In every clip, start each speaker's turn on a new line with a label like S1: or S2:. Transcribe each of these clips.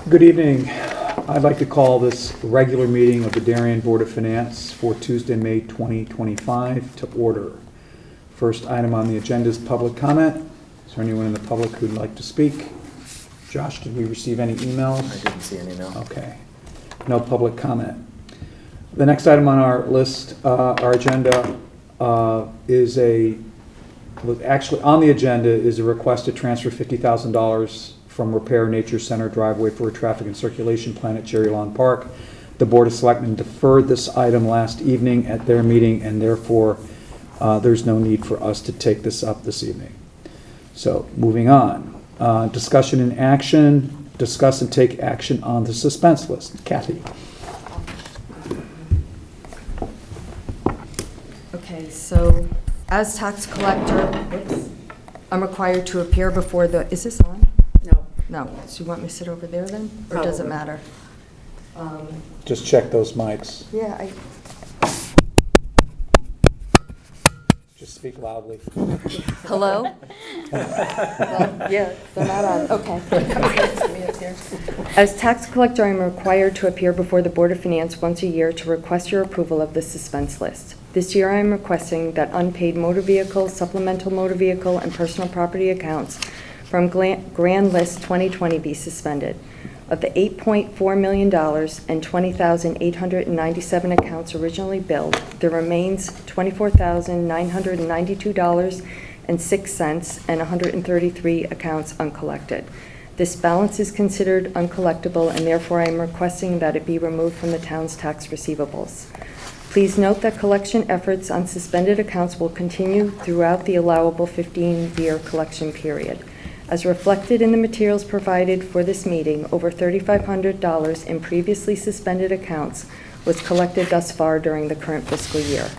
S1: Good evening. I'd like to call this regular meeting of the Darien Board of Finance for Tuesday, May 2025 to order. First item on the agenda is public comment. Is there anyone in the public who'd like to speak? Josh, did we receive any emails?
S2: I didn't see any, no.
S1: Okay. No public comment. The next item on our list, our agenda, is actually on the agenda is a request to transfer $50,000 from Repair Nature Center driveway for a traffic and circulation plan at Cherry Lawn Park. The Board of Selectmen deferred this item last evening at their meeting, and therefore there's no need for us to take this up this evening. So moving on. Discussion and action. Discuss and take action on the suspense list. Kathy.
S3: Okay, so as tax collector, I'm required to appear before the, is this on?
S4: No.
S3: No. So you want me to sit over there then? Or does it matter?
S1: Just check those mics.
S3: Yeah,
S1: Just speak loudly.
S3: hello? Well, yeah, they're not on, okay. As tax collector, I'm required to appear before the Board of Finance once a year to request your approval of the suspense list. This year, I am requesting that unpaid motor vehicle, supplemental motor vehicle, and personal property accounts from Grand List 2020 be suspended. Of the $8.4 million and 20,897 accounts originally billed, there remains $24,992.06 and 133 accounts uncollected. This balance is considered uncollectible, and therefore I am requesting that it be removed from the town's tax receivables. Please note that collection efforts on suspended accounts will continue throughout the allowable 15-year collection period. As reflected in the materials provided for this meeting, over $3,500 in previously suspended accounts was collected thus far during the current fiscal year.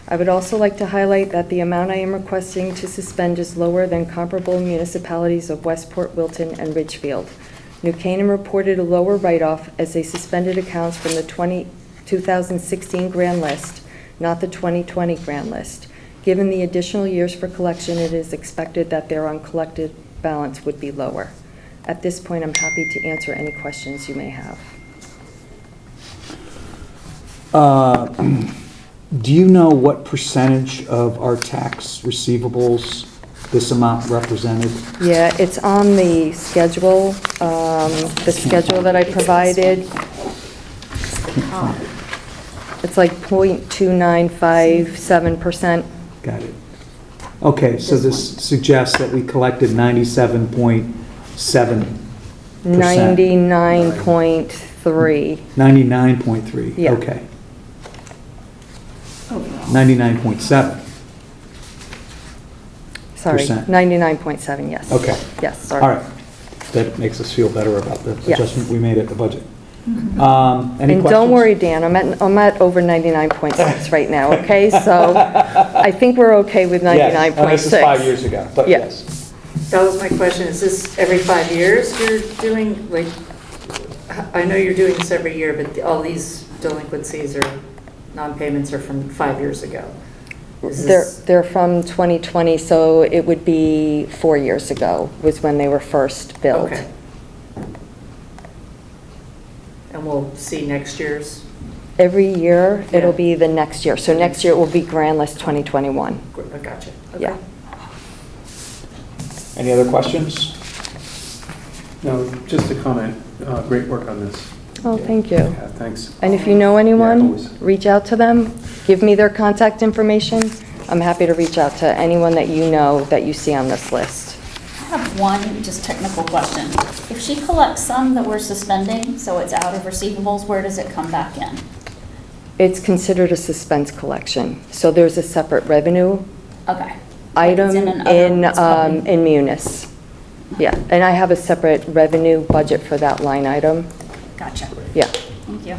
S3: I would also like to highlight that the amount I am requesting to suspend is lower than comparable municipalities of Westport, Wilton, and Ridgefield. New Canaan reported a lower write-off as they suspended accounts from the 2016 Grand List, not the 2020 Grand List. Given the additional years for collection, it is expected that their uncollected balance would be lower. At this point, I'm happy to answer any questions you may have.
S1: Do you know what percentage of our tax receivables this amount represented?
S3: Yeah, it's on the schedule, the schedule that I provided. It's like 0.2957%.
S1: Got it. Okay, so this suggests that we collected 97.7%.
S3: 99.3.
S1: 99.3,
S3: Yeah.
S1: okay. 99.7.
S3: Sorry,
S1: Percent.
S3: 99.7, yes.
S1: Okay.
S3: Yes, sorry.
S1: All right. That makes us feel better about the
S3: Yes.
S1: adjustment we made at the budget. Any
S3: And
S1: questions?
S3: don't worry, Dan, I'm at over 99.6 right now, okay? So I think we're okay with 99.6.
S1: Yes, this is 5 years ago, but
S3: Yeah.
S1: yes.
S4: That was my question. Is this every 5 years you're doing, like, I know you're doing this every year, but all these delinquencies or non-payments are from 5 years ago. Is this-
S3: They're from 2020, so it would be 4 years ago was when they were first billed.
S4: Okay. And we'll see next year's?
S3: Every year, it'll
S4: Yeah.
S3: be the next year. So next year it will be Grand List 2021.
S4: I gotcha. Okay.
S3: Yeah.
S1: Any other questions?
S5: No, just a comment. Great work on this.
S3: Oh, thank you.
S5: Yeah, thanks.
S3: And if you know
S5: Yeah,
S3: anyone,
S5: always.
S3: reach out to them, give me their contact information. I'm happy to reach out to anyone that you know that you see on this list.
S6: I have one just technical question. If she collects some that we're suspending, so it's out of receivables, where does it come back in?
S3: It's considered a suspense collection, so there's a separate revenue
S6: Okay.
S3: item
S6: It's in an other- it's probably-
S3: in Munis. Yeah, and I have a separate revenue budget for that line item.
S6: Gotcha.
S3: Yeah.
S6: Thank you.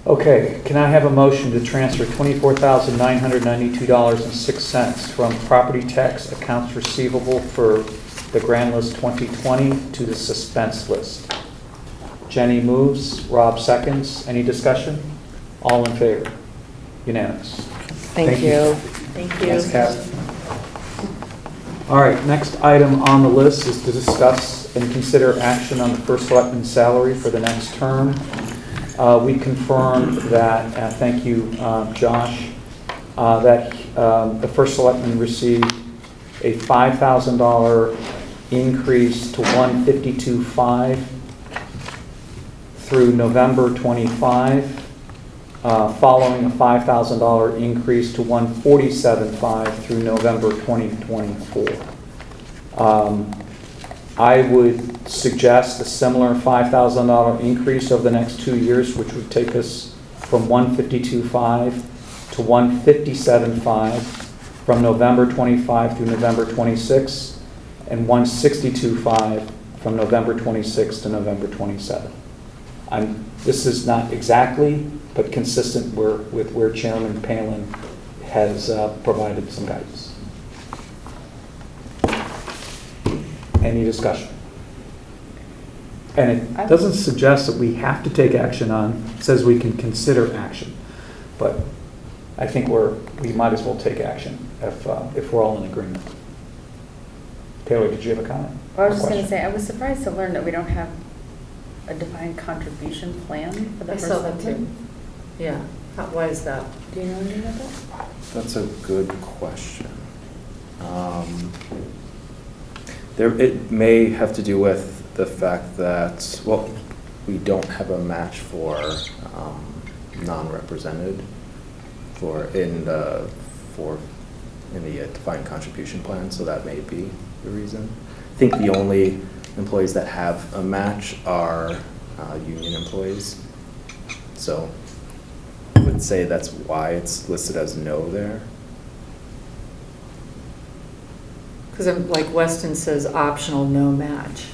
S1: Okay, can I have a motion to transfer $24,992.06 from property tax accounts receivable for the Grand List 2020 to the suspense list? Jenny moves, Rob seconds. Any discussion? All in favor? Unanimous.
S3: Thank you.
S4: Thank you.
S1: Thanks, Kath. All right, next item on the list is to discuss and consider action on the first selectman's salary for the next term. We confirmed that, thank you, Josh, that the first selectman received a $5,000 increase to 152.5 through November 25, following a $5,000 increase to 147.5 through November 2024. I would suggest a similar $5,000 increase over the next 2 years, which would take us from 152.5 to 157.5 from November 25 through November 26, and 162.5 from November 26 to November 27. This is not exactly, but consistent with where Chairman Palin has provided some guidance. Any discussion? And it doesn't suggest that we have to take action on, it says we can consider action. But I think we might as well take action if we're all in agreement. Taylor, did you have a comment?
S2: Well, I was just
S1: Or
S2: going to
S1: question?
S2: say, I was surprised to learn that we don't have a defined contribution plan for the
S4: I
S2: first
S4: saw that too.
S2: one.
S4: Yeah, why is that?
S2: Do you know anything about that?
S7: That's a good question. It may have to do with the fact that, well, we don't have a match for non-represented in the defined contribution plan, so that may be the reason. I think the only employees that have a match are union employees. So I would say that's why it's listed as no there.
S4: Because like Weston says, optional, no match.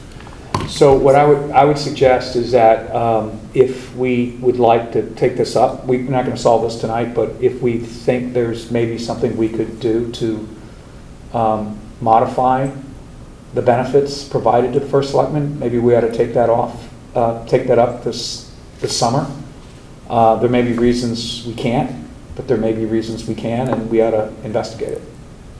S1: So what I would suggest is that if we would like to take this up, we're not going to solve this tonight, but if we think there's maybe something we could do to modify the benefits provided to the first selectman, maybe we ought to take that up this summer. There may be reasons we can't, but there may be reasons we can, and we ought to investigate it.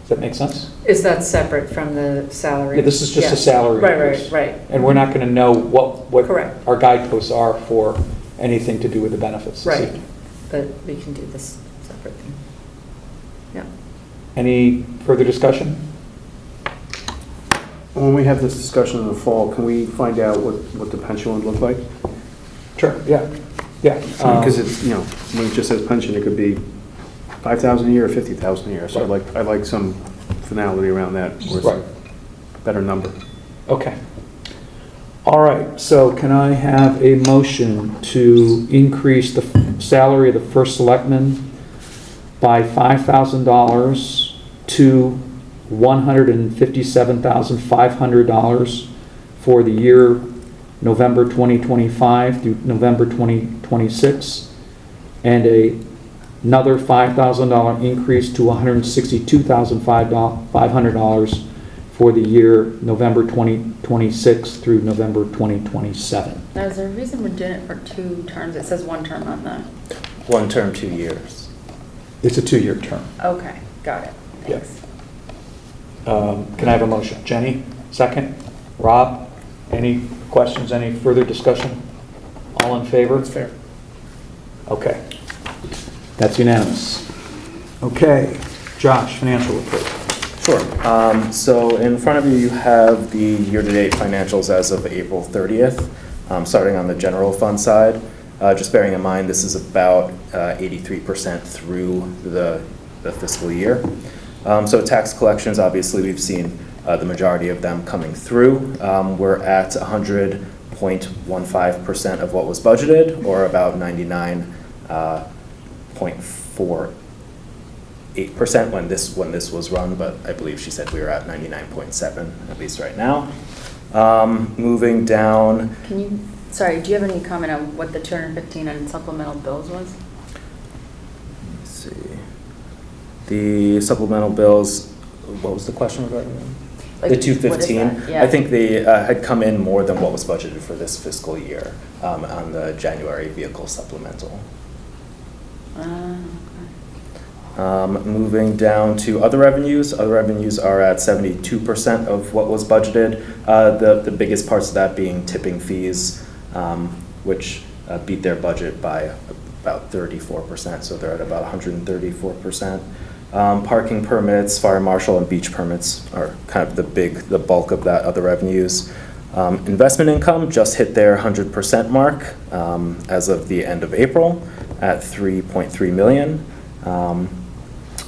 S1: Does that make sense?
S4: Is that separate from the salary?
S1: Yeah, this is just a
S4: Yeah.
S1: salary
S4: Right,
S1: increase.
S4: right.
S1: And we're not going to know what
S4: Correct.
S1: our guideposts are for anything to do with the benefits. this
S4: Right,
S1: evening.
S4: but we can do this separate thing. Yeah.
S1: Any further discussion?
S5: When we have this discussion in the fall, can we find out what the pension would look like?
S1: Sure, yeah.
S5: Because it's, when it just says pension, it could be 5,000 a year or 50,000 a year. So
S1: Right.
S5: I'd like some finality around that, or it's
S1: Right.
S5: a better number.
S1: Okay. All right, so can I have a motion to increase the salary of the first selectman by $5,000 to $157,500 for the year November 2025 through November 2026, and another $5,000 increase to $162,500 for the year November 2026 through November 2027.
S2: Now, is there a reason we're doing it for 2 terms? It says 1 term on the,
S7: 1 term, 2 years.
S1: It's a 2-year term.
S2: okay, got it,
S1: Yep.
S2: thanks.
S1: Can I have a motion? Jenny, second? Rob, any questions, any further discussion? All in favor?
S5: That's fair.
S1: Okay. That's unanimous. Okay, Josh, financial report.
S7: Sure. So in front of you, you have the year-to-date financials as of April 30th, starting on the general fund side. Just bearing in mind, this is about 83% through the fiscal year. So tax collections, obviously, we've seen the majority of them coming through. We're at 100.15% of what was budgeted, or about 99.48% when this was run, but I believe she said we were at 99.7, at least right now. Moving down.
S2: Can you, sorry, do you have any comment on what the 215 on supplemental bills was?
S7: Let's see. The supplemental bills, what was the question regarding them?
S2: Like,
S7: The
S2: what is
S7: 215,
S2: that? Yeah.
S7: I think they had come in more than what was budgeted for this fiscal year on the January vehicle supplemental.
S2: Okay.
S7: Moving down to other revenues. Other revenues are at 72% of what was budgeted. The biggest parts of that being tipping fees, which beat their budget by about 34%, so they're at about 134%. Parking permits, fire marshal, and beach permits are kind of the bulk of that other revenues. Investment income just hit their 100% mark as of the end of April at $3.3 million.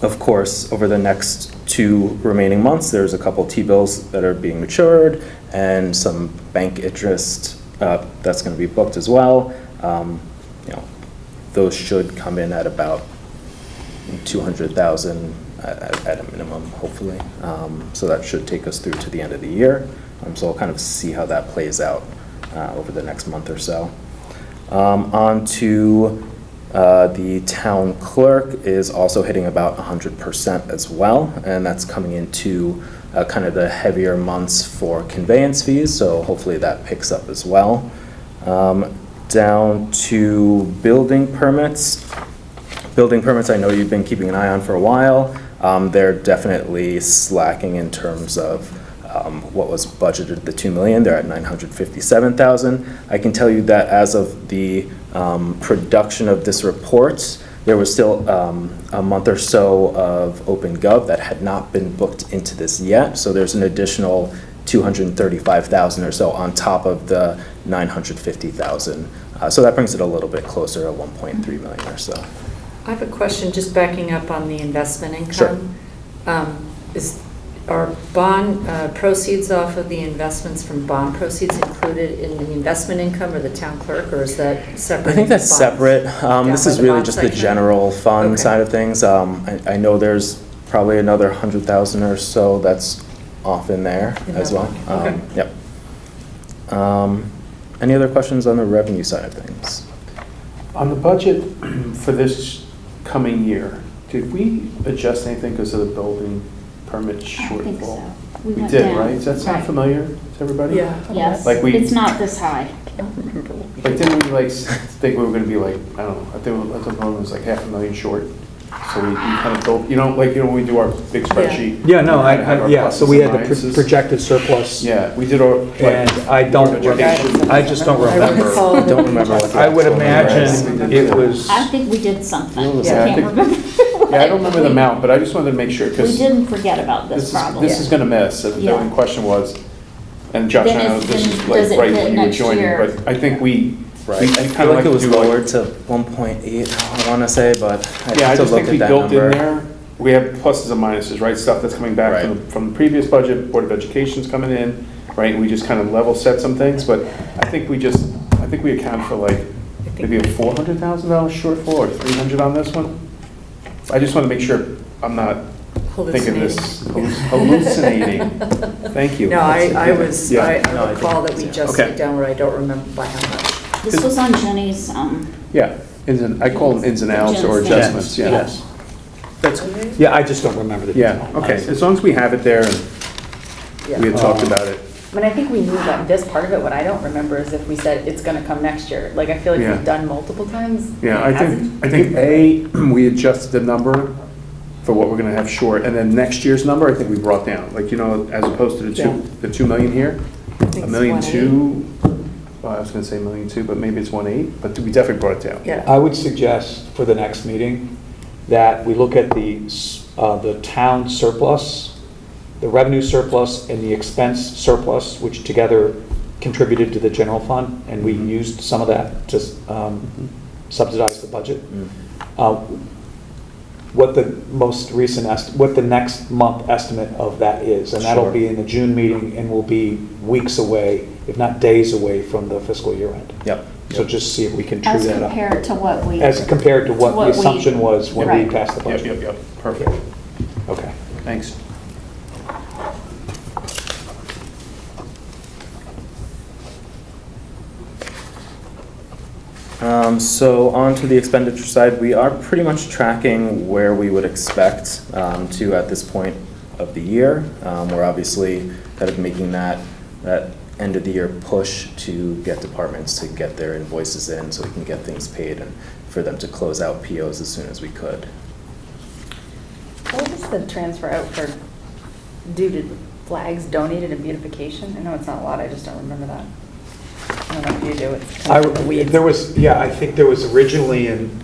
S7: Of course, over the next 2 remaining months, there's a couple T-bills that are being matured and some bank interest that's going to be booked as well. Those should come in at about $200,000 at a minimum, hopefully. So that should take us through to the end of the year. So we'll kind of see how that plays out over the next month or so. On to the town clerk is also hitting about 100% as well, and that's coming into kind of the heavier months for conveyance fees, so hopefully that picks up as well. Down to building permits. Building permits, I know you've been keeping an eye on for a while. They're definitely slacking in terms of what was budgeted, the $2 million. They're at $957,000. I can tell you that as of the production of this report, there was still a month or so of OpenGov that had not been booked into this yet. So there's an additional $235,000 or so on top of the $950,000. So that brings it a little bit closer at $1.3 million or so.
S4: I have a question, just backing up on the investment income. Are bond proceeds off of the investments from bond proceeds included in the investment income or the town clerk, or is that separate?
S7: I think that's separate. This is really just the general fund side of things. I know there's probably another $100,000 or so that's off in there as well. Yep. Any other questions on the revenue side of things?
S5: On the budget for this coming year, did we adjust anything because of the building permit shortfall?
S6: I think so.
S5: We
S6: went
S5: did,
S6: down.
S5: right? Does that sound familiar to everybody?
S4: Yeah.
S6: Yes,
S5: Like we-
S6: it's not this high.
S5: Like, didn't we like think we were gonna be like, I don't know, I think it was like $500,000 short. So we kind of built, when we do our big spreadsheet.
S1: Yeah, no,
S5: we had to have our
S1: so
S5: pluses
S1: we
S5: and
S1: had the
S5: minuses.
S1: projected surplus.
S5: Yeah, we did our.
S1: And I just don't remember.
S4: recall
S7: I don't remember what the
S1: I would
S7: actual number is.
S1: imagine it was,
S6: I think we did something.
S5: Yeah,
S6: I
S5: I
S6: can't
S5: think-
S6: remember.
S5: Yeah, I don't remember the amount, but I just wanted to make sure,
S6: We
S5: because
S6: didn't forget about this problem.
S5: this is gonna miss. And the
S6: Yeah.
S5: only question was, and Josh, I
S6: Then
S5: know
S6: it's-
S5: this is
S6: then
S5: like
S6: does it
S5: right
S6: hit
S5: when you were
S6: next
S5: joining,
S6: year?
S5: but I think we.
S7: Right,
S5: we
S7: I
S5: kinda
S7: feel like it was
S5: to do like-
S7: lowered to 1.8, I want to say, but I
S5: Yeah, I
S7: have to
S5: just
S7: look
S5: think
S7: at
S5: we
S7: that
S5: built in
S7: number.
S5: there, we have pluses and minuses, right? Stuff that's coming back
S7: Right.
S5: from the previous budget, Board of Education's coming in, right? And we just kind of level set some things, but I think we account for like maybe a $400,000 shortfall or 300 on this one. I just want to make sure I'm not thinking this hallucinating. Thank you.
S4: No, I was,
S5: Yeah.
S4: I
S7: No, I
S4: recall
S7: think
S4: that we
S7: it's-
S4: adjusted
S5: Okay.
S4: it downward, I don't remember by how much.
S6: This was on Jenny's,
S5: Yeah, I call them ins and outs or
S6: Yes.
S5: adjustments, yeah.
S1: yes.
S5: That's,
S1: Yeah, I just don't remember the
S5: yeah,
S1: detail.
S5: okay, as long as we have it there and we had talked about it.
S2: I mean, I think we knew that this part of it. What I don't remember is if we said it's gonna come next year. Like, I feel like
S5: Yeah.
S2: we've done multiple times.
S5: Yeah,
S2: and it
S5: I
S2: hasn't.
S5: think, we adjusted the number for what we're gonna have short, and then next year's number, I think we brought down, like, as opposed to the 2 million here,
S4: I think
S5: a
S4: it's
S5: million
S4: 1.8.
S5: two, well, I was gonna say 1.2 million, but maybe it's 1.8, but we definitely brought it down.
S4: Yeah.
S1: I would suggest for the next meeting that we look at the town surplus, the revenue surplus and the expense surplus, which together contributed to the general fund, and we used some of that to subsidize the budget. What the most recent, what the next month estimate of that is, and that'll
S7: Sure.
S1: be in the June meeting, and will be weeks away, if not days away from the fiscal year end.
S7: Yep.
S1: So just see if we can true
S6: as
S1: that up.
S6: compared to what we.
S1: As compared to what the
S6: we-
S1: assumption was when we
S6: Right.
S1: passed the budget.
S5: Yep, perfect,
S1: Okay.
S5: thanks.
S7: So on to the expenditure side, we are pretty much tracking where we would expect to at this point of the year. We're obviously kind of making that end of the year push to get departments to get their invoices in so we can get things paid and for them to close out POs as soon as we could.
S2: the transfer out for, due to flags donated in beautification? I know it's not a lot, I just don't remember that. I don't know if you do, it's kind of in the weeds.
S1: There was, yeah, I think there was originally in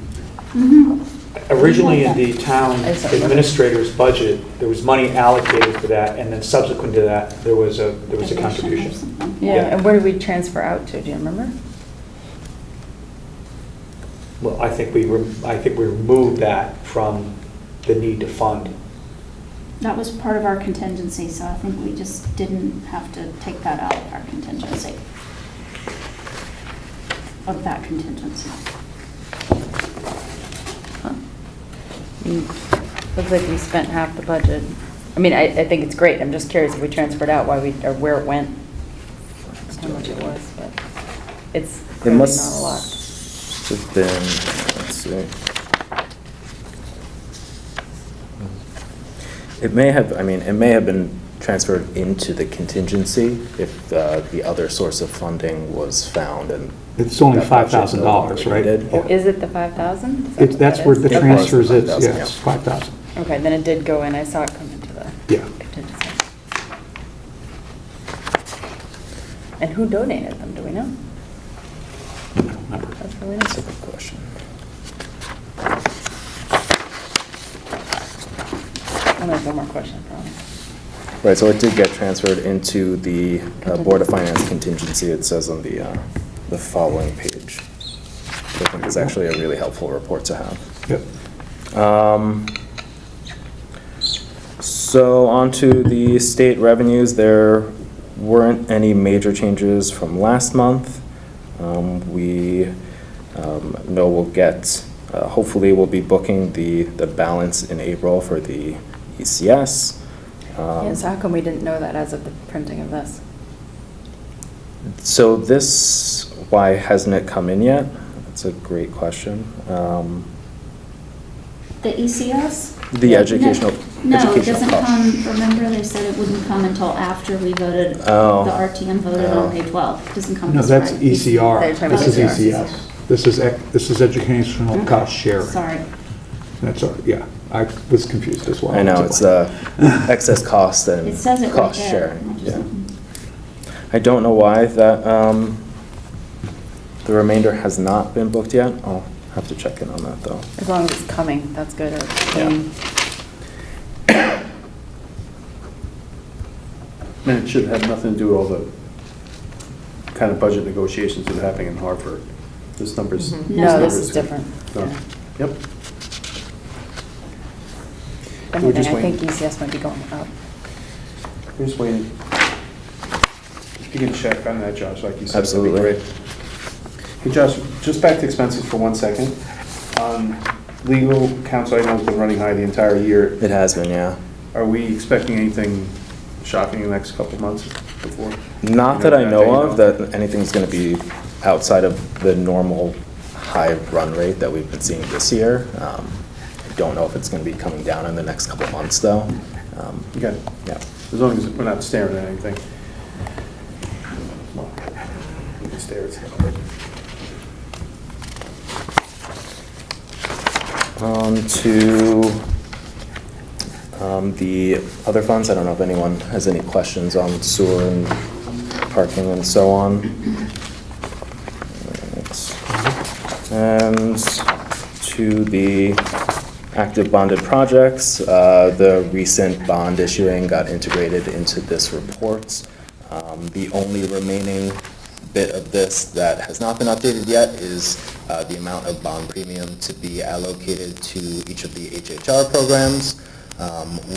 S1: the town administrator's budget, there was money allocated for that, and then subsequent to that, there was a contribution.
S2: Yeah, and where did we transfer out to, do you remember?
S1: Well, I think we removed that from the need to fund.
S6: That was part of our contingency, so I think we just didn't have to take that out of our contingency. Of that contingency.
S2: Looks like we spent half the budget. I mean, I think it's great, I'm just curious if we transferred out, why we, or where it went, how much it was, but it's
S7: It
S2: clearly
S7: must
S2: not a lot.
S7: have been, let's see. It may have, I mean, it may have been transferred into the contingency if the other source of funding was found and.
S1: It's only
S7: that budget no
S1: $5,000,
S7: longer
S1: right?
S7: needed.
S2: Oh, is it the 5,000?
S1: That's where the
S7: It was
S1: transfers is,
S7: 5,000,
S1: yes,
S7: yeah.
S1: 5,000.
S2: Okay, then it did go in, I saw it come into the
S1: Yeah.
S2: contingency. And who donated them, do we know?
S1: I don't remember.
S2: That's really
S7: That's a
S2: nice.
S7: good question.
S2: I'll make one more question, I promise.
S7: Right, so it did get transferred into the Board of Finance contingency, it says on the following page. I think it's actually a really helpful report to have.
S1: Yep.
S7: So on to the state revenues, there weren't any major changes from last month. We know we'll get, hopefully we'll be booking the balance in April for the ECS.
S2: Yeah, so how come we didn't know that as of the printing of this?
S7: So this, why hasn't it come in yet? That's a great question.
S6: The ECS?
S7: The educational
S6: No, it
S7: educational
S6: doesn't
S7: cost.
S6: come, remember they said it wouldn't come until after we voted, the
S7: Oh.
S6: RTM voted on May 12th. It doesn't come
S1: No,
S6: this
S1: that's
S6: Friday.
S1: ECR.
S2: They're talking
S1: This is
S2: about
S1: ECS. This is educational cost sharing.
S6: Sorry.
S1: That's all, yeah. I was confused as well.
S7: I know, it's excess cost and
S6: It says it right
S7: cost
S6: there.
S7: sharing. Yeah. I don't know why that, the remainder has not been booked yet. I'll have to check in on that, though.
S2: As long as it's coming, that's good, or it's clean.
S5: And it should have nothing to do with all the kind of budget negotiations that are happening in Hartford. This number's.
S2: No, this is different.
S5: No.
S2: Yeah.
S5: Yep.
S2: If
S5: We're
S2: anything,
S5: just
S2: I think
S5: waiting.
S2: ECS might be going up.
S5: We're just waiting. If you can check on that, Josh, like you said.
S7: Absolutely.
S5: That'd be great. Hey, Josh, just back to expenses for 1 second. Legal counsel, I know, has been running high the entire year.
S7: It has been, yeah.
S5: Are we expecting anything shocking in the next couple of months before?
S7: Not that I know
S5: you
S7: of, that anything's going to be outside of the normal high run rate that we've been seeing this year. I don't know if it's going to be coming down in the next couple of months, though.
S5: Okay.
S7: Yeah.
S5: As long as we're not staring at anything. Well, we can stare at stuff.
S7: On to the other funds. I don't know if anyone has any questions on sewer and parking and so on. And to the active bonded projects, the recent bond issuing got integrated into this report. The only remaining bit of this that has not been updated yet is the amount of bond premium to be allocated to each of the HHR programs.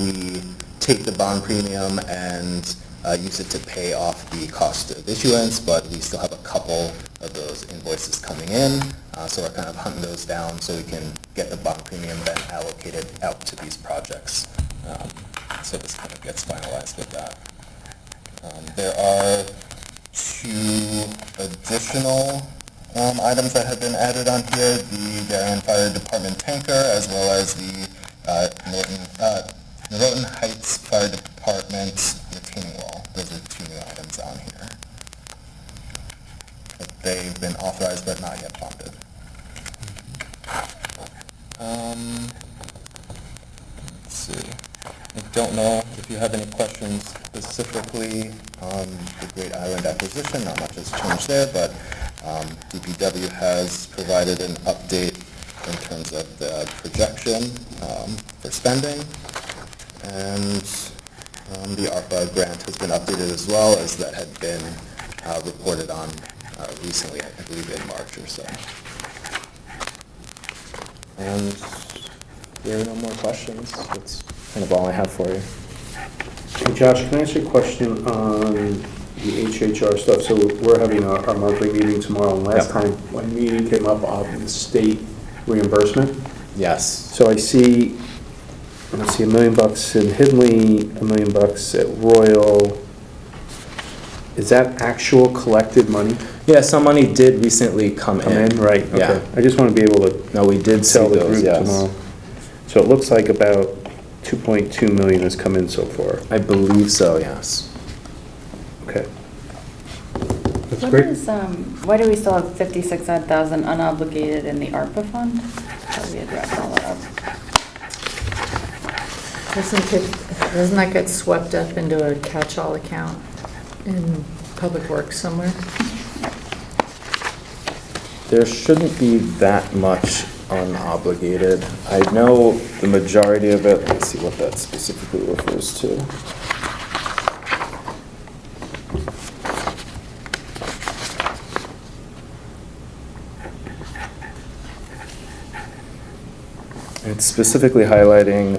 S7: We take the bond premium and use it to pay off the cost of issuance, but we still have a couple of those invoices coming in, so we're kind of hunting those down so we can get the bond premium then allocated out to these projects. So this kind of gets finalized with that. There are 2 additional items that have been added on here, the Darien Fire Department tanker, as well as the Norotan Heights Fire Department retaining wall. Those are 2 new items on here. But they've been authorized but not yet bonded. Let's see. I don't know if you have any questions specifically on the Great Island acquisition. Not much has changed there, but DPW has provided an update in terms of the projection for spending, and the ARPA grant has been updated as well, as that had been reported on recently, I believe in March or so. And there are no more questions. That's kind of all I have for you.
S5: Hey Josh, can I ask you a question on the HHR stuff? So we're having our monthly meeting tomorrow, and last time one meeting came up on the state reimbursement.
S7: Yes.
S5: So I see $1 million in Hidley, $1 million at Royal. Is that actual collected money?
S7: Yeah, some money did recently come in.
S5: Right,
S7: Yeah.
S5: okay. I just want to be able to
S7: No, we did see
S5: tell the
S7: those,
S5: group
S7: yes.
S5: tomorrow. So it looks like about 2.2 million has come in so far.
S7: I believe so, yes.
S5: Okay.
S1: That's
S2: What
S1: great.
S2: is, why do we still have 56,000 unobligated in the ARPA fund? Thought we had wrapped all that up.
S4: Doesn't that get swept up into a catch-all account in Public Works somewhere?
S7: There shouldn't be that much unobligated. I know the majority of it, let's see what that specifically refers to. It's specifically highlighting,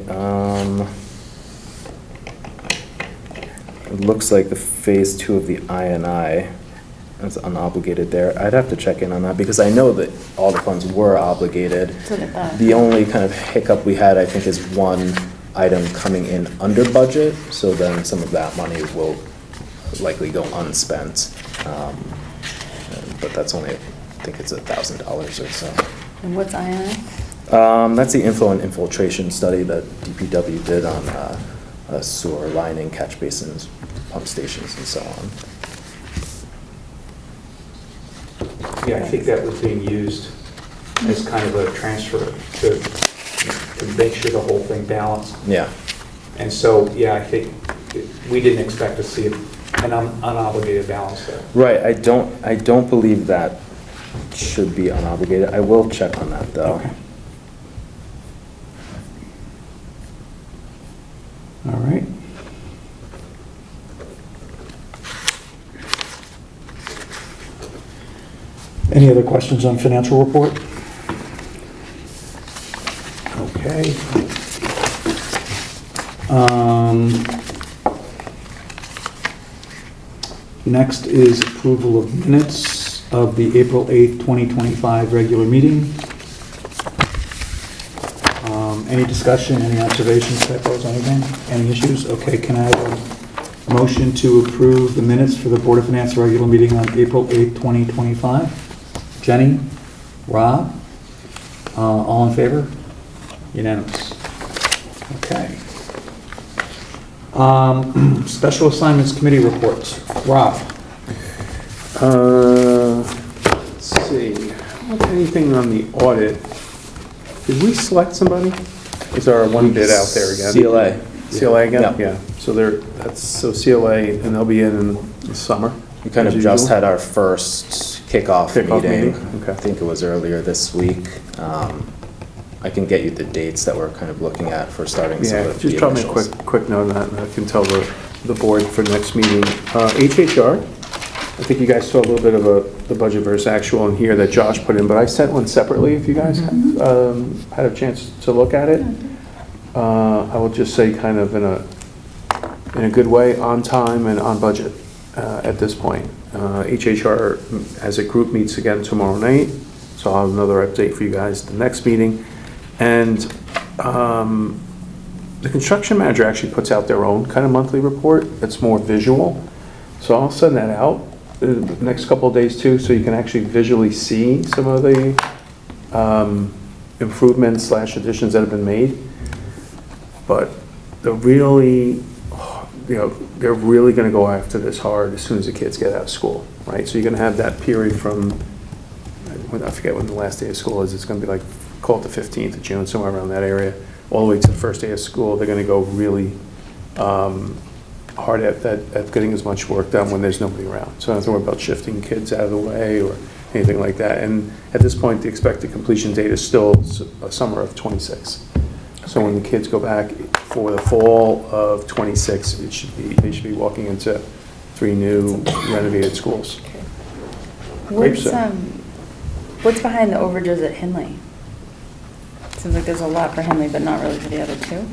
S7: it looks like the phase 2 of the INI is unobligated there. I'd have to check in on that because I know that all the funds were obligated.
S2: So did that.
S7: The only kind of hiccup we had, I think, is one item coming in under budget, so then some of that money will likely go unspent. But that's only, I think it's $1,000 or so.
S2: And what's INI?
S7: That's the inflow and infiltration study that DPW did on sewer lining, catch basins, pump stations, and so on.
S1: Yeah, I think that was being used as kind of a transfer to make sure the whole thing balanced.
S7: Yeah.
S1: And so, yeah, I think we didn't expect to see an unobligated balance there.
S7: Right, I don't believe that should be unobligated. I will check on that, though.
S1: Okay. All right. Any other questions on financial report? Okay. Next is approval of minutes of the April 8th, 2025 regular meeting. Any discussion, any observations, typos, anything? Any issues? Okay, can I have a motion to approve the minutes for the Board of Finance regular meeting on April 8th, 2025? Jenny? Rob? All in favor? Unanimous. Okay. Special Assignments Committee reports. Rob?
S5: Let's see, anything on the audit? Did we select somebody? Is there one bid out there again?
S7: CLA.
S5: CLA again?
S7: Yeah.
S5: Yeah, so CLA, and they'll be in the summer?
S7: We kind of
S5: as
S7: just
S5: usual?
S7: had our first kickoff meeting.
S5: Okay.
S7: I think it was earlier this week. I can get you the dates that we're kind of looking at for starting some
S5: Yeah,
S7: of the
S5: just drop me a
S7: initials.
S5: quick note on that, and I can tell the board for next meeting. HHR, I think you guys saw a little bit of the budget versus actual in here that Josh put in, but I sent one separately if you guys had a chance to look at it. I will just say kind of in a good way, on time and on budget at this point. HHR as a group meets again tomorrow night, so I'll have another update for you guys at the next meeting. And the construction manager actually puts out their own kind of monthly report that's more visual. So I'll send that out the next couple of days too, so you can actually visually see some of the improvements / additions that have been made. But they're really going to go after this hard as soon as the kids get out of school, right? So you're going to have that period from, I forget when the last day of school is. It's going to be like, call it the 15th of June, somewhere around that area, all the way to the first day of school, they're gonna go really hard at getting as much work done when there's nobody around. So I don't have to worry about shifting kids out of the way or anything like that. And at this point, the expected completion date is still summer of '26. So when the kids go back for the fall of '26, they should be walking into 3 new renovated schools. Great,
S2: What's,
S5: so.
S2: what's behind the overages at Henley? Seems like there's a lot for Henley, but not really for the other two.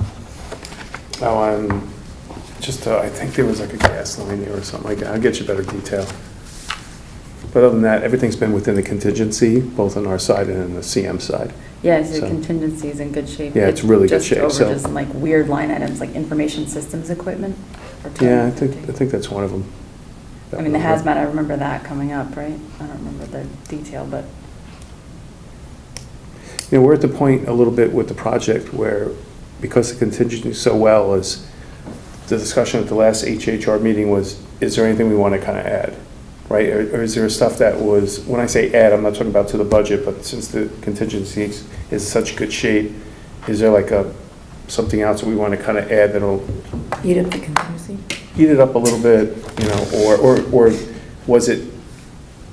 S5: Oh, I think there was like a gas line there or something like that. I'll get you better detail. But other than that, everything's been within the contingency, both on our side and on the CM side.
S2: Yeah, so the
S5: So-
S2: contingency is in good shape.
S5: Yeah, it's really good shape,
S2: Just
S5: so-
S2: overages and like weird line items, like information systems equipment? or
S5: Yeah, I
S2: 250?
S5: think that's one of them.
S2: I mean, the hazmat, I remember that coming up, right? I don't remember the detail, but.
S5: You know, we're at the point a little bit with the project where, because the contingency is so well, is the discussion at the last HHR meeting was, is there anything we want to kind of add? Right, or is there stuff that was, when I say add, I'm not talking about to the budget, but since the contingency is in such good shape, is there like something else that we want to kind of add that'll
S4: Eat up the contingency?
S5: eat it up a little bit, you know, or was it,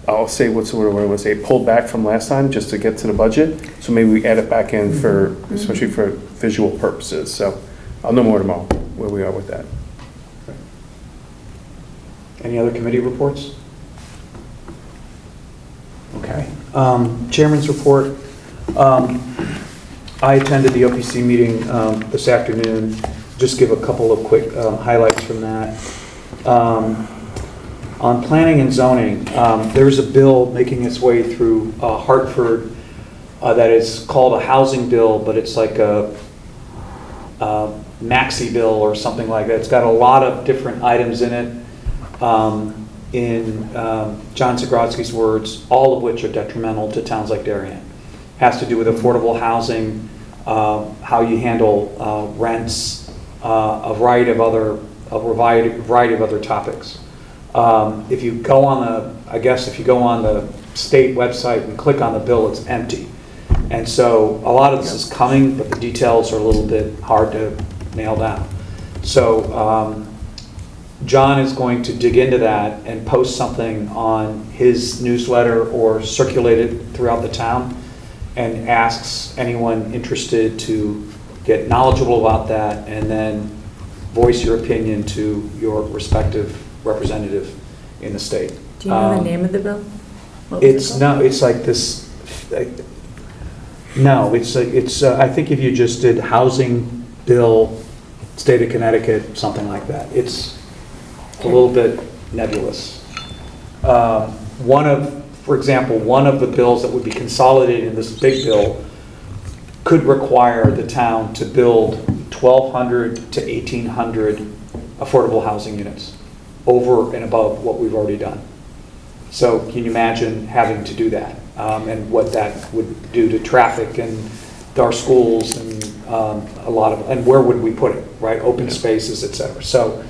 S5: I'll say, what's the word I want to say, pulled back from last time just to get to the budget? So maybe we add it back in for, especially for visual purposes. So I'll know more tomorrow where we are with that.
S1: Any other committee reports? Okay. Chairman's report. I attended the OPC meeting this afternoon. Just give a couple of quick highlights from that. On planning and zoning, there's a bill making its way through Hartford that is called a housing bill, but it's like a maxi bill or something like that. It's got a lot of different items in it. In John Zagrodzky's words, all of which are detrimental to towns like Darien. Has to do with affordable housing, how you handle rents, a variety of other topics. If you go on the state website and click on the bill, it's empty. And so a lot of this is coming, but the details are a little bit hard to nail down. So John is going to dig into that and post something on his newsletter or circulate it throughout the town, and asks anyone interested to get knowledgeable about that and then voice your opinion to your respective representative in the state.
S4: Do you know the name of the bill? What was it called?
S1: It's like this, no, it's I think if you just did housing bill, state of Connecticut, something like that. It's a little bit nebulous. For example, one of the bills that would be consolidated in this big bill could require the town to build 1,200 to 1,800 affordable housing units over and above what we've already done. So can you imagine having to do that and what that would do to traffic and our schools and and where would we put it, right? Open spaces, et cetera. So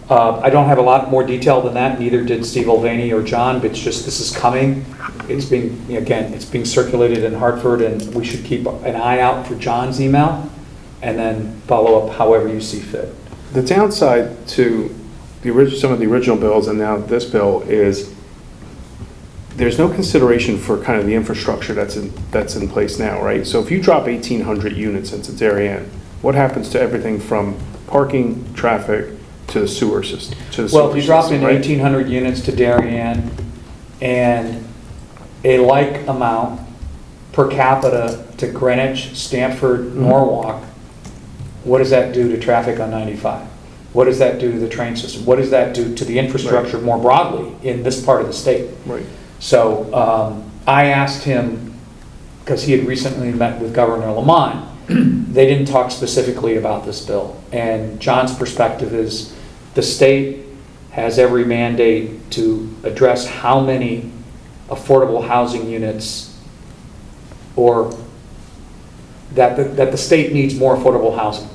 S1: I don't have a lot more detail than that, neither did Steve Olvani or John, but it's just, this is coming. It's being circulated in Hartford, and we should keep an eye out for John's email and then follow up however you see fit.
S5: The downside to some of the original bills and now this bill is there's no consideration for kind of the infrastructure that's in place now, right? So if you drop 1,800 units into Darien, what happens to everything from parking, traffic, to the sewer system?
S1: Well, if you drop in
S5: right?
S1: 1,800 units to Darien and a like amount per capita to Greenwich, Stamford, Norwalk, what does that do to traffic on 95? What does that do to the train system? What does that do to the infrastructure more broadly in this part of the state?
S5: Right.
S1: So I asked him, because he had recently met with Governor Lamont, they didn't talk specifically about this bill. And John's perspective is the state has every mandate to address how many affordable housing units, or that the state needs more affordable housing.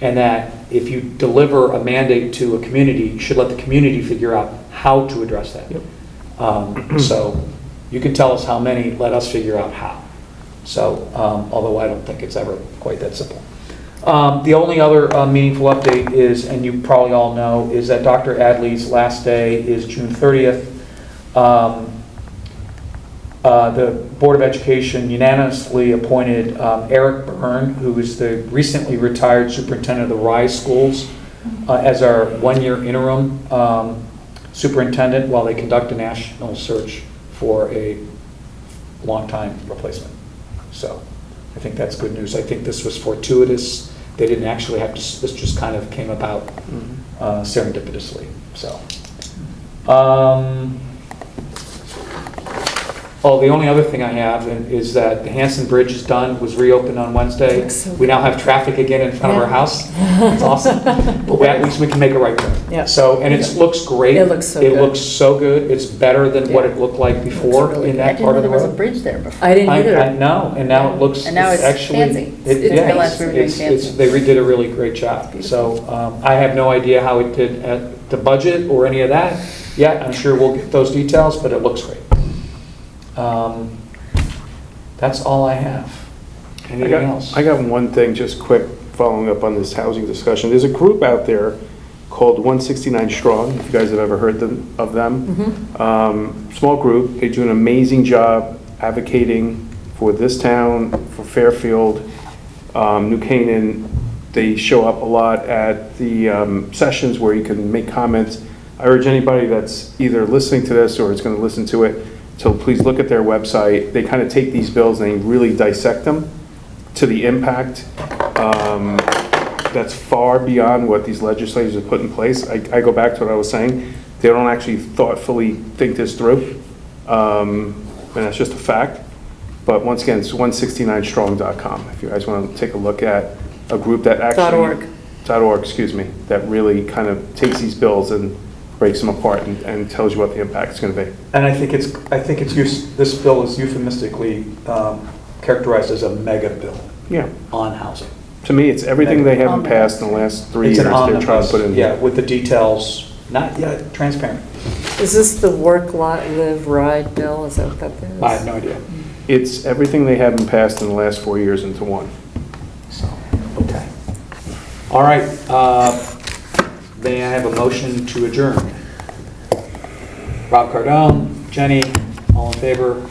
S1: And that if you deliver a mandate to a community, you should let the community figure out how to address that. Yep. So you can tell us how many, let us figure out how. So, although I don't think it's ever quite that simple. The only other meaningful update is, and you probably all know, is that Dr. Adley's last day is June 30th. The Board of Education unanimously appointed Eric Byrne, who is the recently retired superintendent of the Rise schools, as our one-year interim superintendent while they conduct a national search for a long-time replacement. So I think that's good news. I think this was fortuitous. They didn't actually have to, this just kind of came about serendipitously, so. Oh, the only other thing I have is that the Hanson Bridge is done, was reopened on Wednesday. We now have traffic again in front of our house. It's awesome. But at least we can make a right turn.
S4: Yeah.
S1: So, and it looks great.
S4: It looks so
S1: It
S4: good.
S1: looks so good. It's better than what it looked like before
S4: really
S1: in
S4: good.
S2: I
S1: that
S2: didn't
S1: part
S2: know
S1: of the
S2: there was a
S1: road.
S2: bridge there before.
S4: I didn't
S1: I
S4: either.
S1: know, and now it looks.
S2: And now it's
S1: actually,
S2: fancy.
S1: it-
S2: It's
S1: yeah,
S2: realized we were doing fancy.
S1: They did a really great job. So I have no idea how it did at the budget or any of that yet. I'm sure we'll get those details, but it looks great. That's all I have. Anything else?
S5: I got one thing, just quick, following up on this housing discussion. There's a group out there called 169 Strong, if you guys have ever heard of them. Small group, they do an amazing job advocating for this town, for Fairfield, New Canaan. They show up a lot at the sessions where you can make comments. I urge anybody that's either listening to this or is going to listen to it, so please look at their website. They kind of take these bills and they really dissect them to the impact that's far beyond what these legislators have put in place. I go back to what I was saying. They don't actually thoughtfully think this through, and that's just a fact. But once again, it's 169strong.com if you guys want to take a look at a group that actually...
S4: .org.
S5: .org, excuse me, that really kind of takes these bills and breaks them apart and tells you what the impact is going to be.
S1: And I think this bill is euphemistically characterized as a mega bill
S5: Yeah.
S1: on housing.
S5: To me, it's everything they haven't passed in the last 3 years
S1: It's an
S5: they're trying to
S1: omnibus,
S5: put in.
S1: yeah, with the details, not yet transparent.
S4: Is this the work, live, ride bill? Is that what that is?
S1: I have no idea.
S5: It's everything they haven't passed in the last 4 years into one.
S1: So, okay. All right, may I have a motion to adjourn? Rob Cardone, Jenny, all in favor?